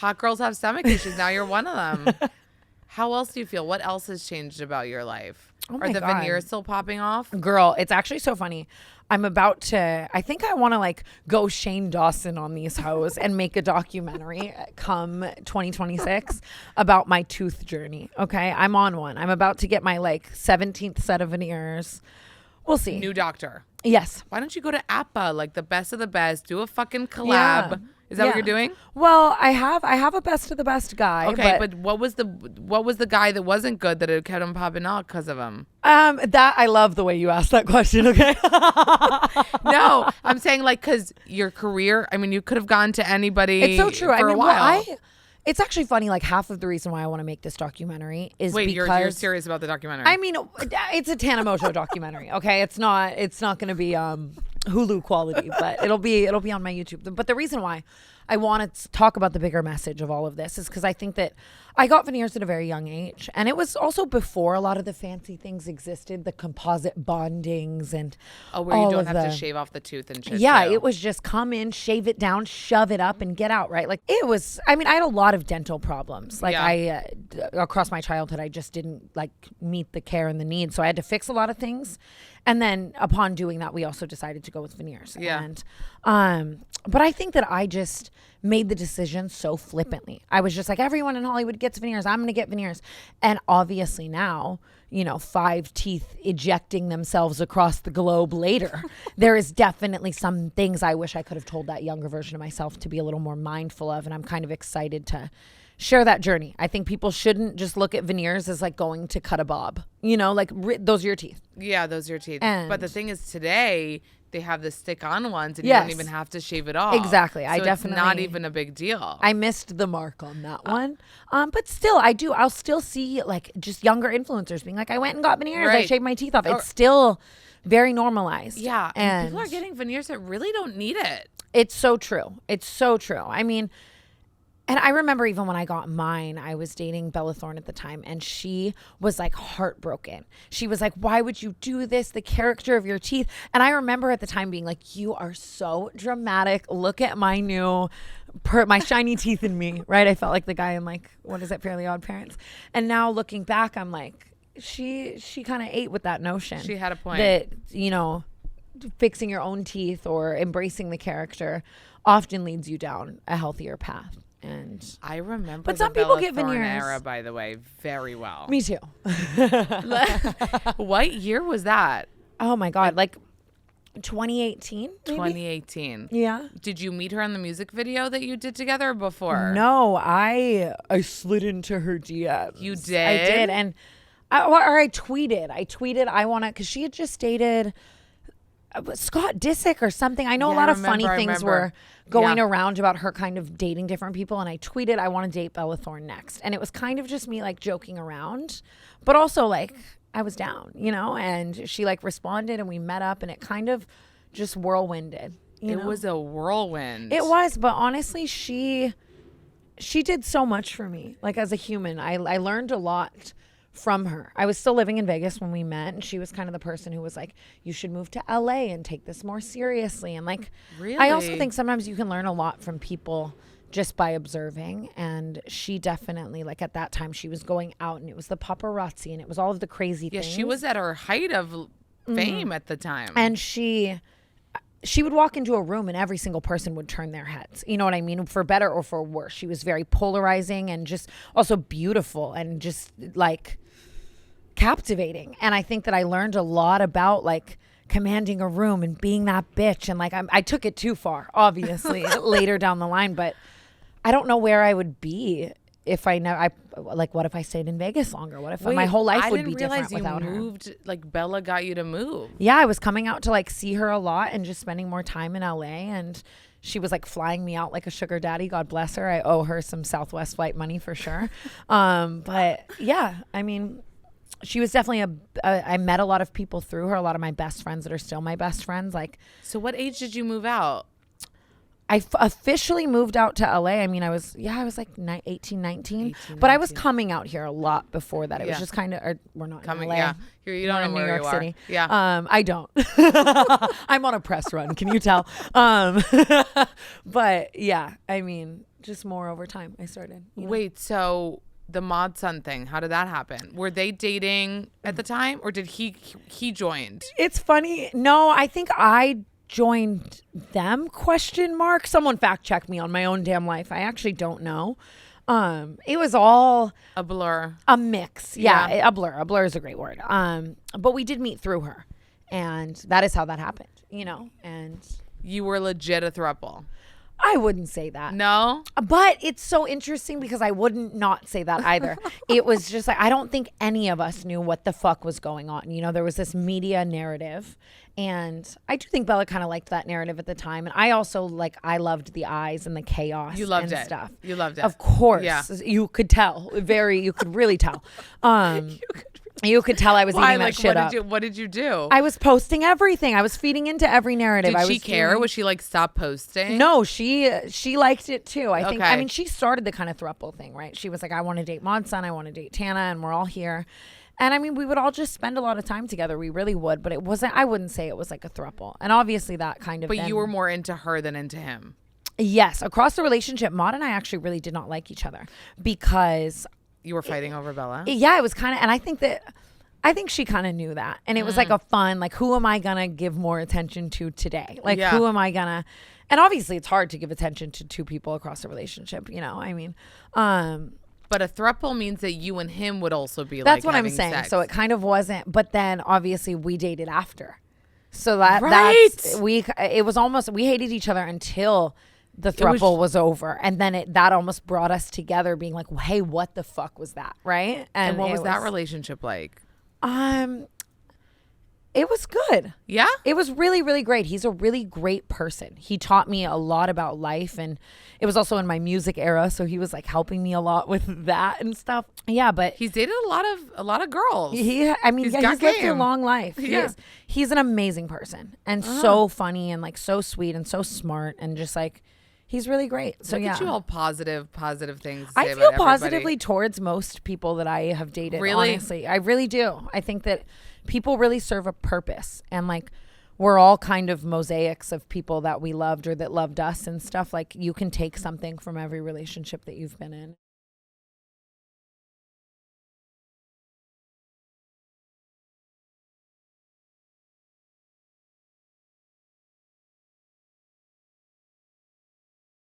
Hot girls have stomach issues. Now you're one of them. How else do you feel? What else has changed about your life? Are the veneers still popping off? Girl, it's actually so funny. I'm about to, I think I want to like go Shane Dawson on these hoes and make a documentary come 2026 about my tooth journey. Okay. I'm on one. I'm about to get my like 17th set of veneers. We'll see. New doctor. Yes. Why don't you go to APA, like the best of the best, do a fucking collab? Yeah. Is that what you're doing? Well, I have a best of the best guy. Okay, but what was the guy that wasn't good that it kept him popping out because of him? That I love the way you asked that question. Okay. No, I'm saying like because your career. I mean, you could have gone to anybody. It's so true. For a while. It's actually funny. Like half of the reason why I want to make this documentary is because you're serious about the documentary. I mean, it's a Tana Mongeau documentary. Okay, it's not going to be Hulu quality, but it'll be on my YouTube. But the reason why I want to talk about the bigger message of all of this is because I think that I got veneers at a very young age, and it was also before a lot of the fancy things existed, the composite bondings and where you don't have to shave off the tooth and shit. Yeah, it was just come in, shave it down, shove it up, and get out. Right, like it was. I mean, I had a lot of dental problems. Like across my childhood, I just didn't like meet the care and the need, so I had to fix a lot of things. And then upon doing that, we also decided to go with veneers. Yeah. And, but I think that I just made the decision so flippantly. I was just like, everyone in Hollywood gets veneers. I'm going to get veneers. And obviously now, 5 teeth ejecting themselves across the globe later, there is definitely some things I wish I could have told that younger version of myself to be a little more mindful of. And I'm kind of excited to share that journey. I think people shouldn't just look at veneers as like going to cut a bob, like those are your teeth. Yeah, those are your teeth. But the thing is today they have the stick-on ones and yes. you don't even have to shave it off. Exactly. So it's not even a big deal. I missed the mark on that one. But still, I'll still see like just younger influencers being like, I went and got veneers. Right. I shaved my teeth off. It's still very normalized. Yeah. And people are getting veneers that really don't need it. It's so true. It's so true. I mean, and I remember even when I got mine, I was dating Bella Thorne at the time, and she was like heartbroken. She was like, why would you do this? The character of your teeth. And I remember at the time being like, you are so dramatic. Look at my my shiny teeth in me, right? I felt like the guy in like, what is it, Fairly Odd Parents? And now looking back, I'm like, she kind of ate with that notion. She had a point. That, fixing your own teeth or embracing the character often leads you down a healthier path. And I remember but some the people Bella get Thorne veneers era, by the way, very well. Me too. What year was that? Oh my God, like 2018 maybe? 2018. Yeah. Did you meet her on the music video that you did together before? No, I slid into her DMs. You did? I did. And I tweeted I want to, because she had just dated Scott Disick or something. I know a lot of funny things were going around about her kind of dating different people, and I tweeted I want to date Bella Thorne next, and it was kind of just me like joking around, but also like I was down, and she like responded and we met up, and it kind of just whirlwinded. It was a whirlwind. It was, but honestly, she did so much for me, like as a human. I learned a lot from her. I was still living in Vegas when we met, and she was kind of the person who was like, you should move to LA and take this more seriously. And like, really? I also think sometimes you can learn a lot from people just by observing. And she definitely, like at that time, she was going out, and it was the paparazzi and it was all of the crazy things. Yeah, she was at her height of fame at the time. And she would walk into a room and every single person would turn their heads. You know what I mean? For better or for worse. She was very polarizing and just also beautiful and just like captivating. And I think that I learned a lot about like commanding a room and being that bitch. And like I took it too far, obviously, later down the line. But I don't know where I would be if what if I stayed in Vegas longer? What if my whole life would be different without her? Moved, like Bella got you to move. Yeah, I was coming out to like see her a lot and just spending more time in LA, and she was like flying me out like a sugar daddy. God bless her. I owe her some Southwest flight money for sure. But yeah, I mean, she was definitely I met a lot of people through her, a lot of my best friends that are still my best friends. Like, so what age did you move out? I officially moved out to LA. I mean, I was like 18, 19. But I was coming out here a lot before that. It was just kind of, we're not coming in LA. Yeah. You don't know in New York City. Yeah. I don't. I'm on a press run. Can you tell? But yeah, I mean, just more over time. I started. Wait, so the Mod Sun thing, how did that happen? Were they dating at the time, or did he joined? It's funny. No, I think I joined them, ? Someone fact check me on my own damn life. I actually don't know. It was all a blur, a mix. Yeah. A blur. A blur is a great word. But we did meet through her, and that is how that happened, and you were legit a throuple. I wouldn't say that. No? But it's so interesting because I wouldn't not say that either. It was just like, I don't think any of us knew what the fuck was going on. There was this media narrative, and I do think Bella kind of liked that narrative at the time. And I also I loved the eyes and the chaos. You loved and it. Stuff. You loved it. Of course. Yeah. You could tell. You could really tell. You could tell I was eating that shit up. What did you do? I was posting everything. I was feeding into every narrative. Did she care? Was she stop posting? No, she liked it too. I think. Okay. I mean, she started the kind of throuple thing, right? She was like, I want to date Mod Sun, I want to date Tana, and we're all here. And I mean, we would all just spend a lot of time together. We really would, but it wasn't. I wouldn't say it was like a throuple. And obviously, that kind of. But you were more into her than into him. Yes, across the relationship, Mod and I actually really did not like each other because you were fighting over Bella. Yeah, it was kind of, and I think she kind of knew that. And it was like a fun, who am I going to give more attention to today? Who am I going to, and obviously it's hard to give attention to two people across a relationship, I mean. But a throuple means that you and him would also be that's what I'm saying. Sex. So it kind of wasn't, but then obviously we dated after. So it was almost, we hated each other until the throuple was over, and then that almost brought us together, being like, hey, what the fuck was that, right? And what was that relationship like? It was good. Yeah? It was really, really great. He's a really great person. He taught me a lot about life, and it was also in my music era, so he was helping me a lot with that and stuff. Yeah, but he's dated a lot of girls. He's lived a long life. He's an amazing person, and so funny, and so sweet, and so smart, and just he's really great. So Look at you all positive things to say I feel about positively everybody. Towards most people that I have dated. Really? Honestly, I really do. I think that people really serve a purpose, and we're all kind of mosaics of people that we loved or that loved us and stuff. You can take something from every relationship that you've been in.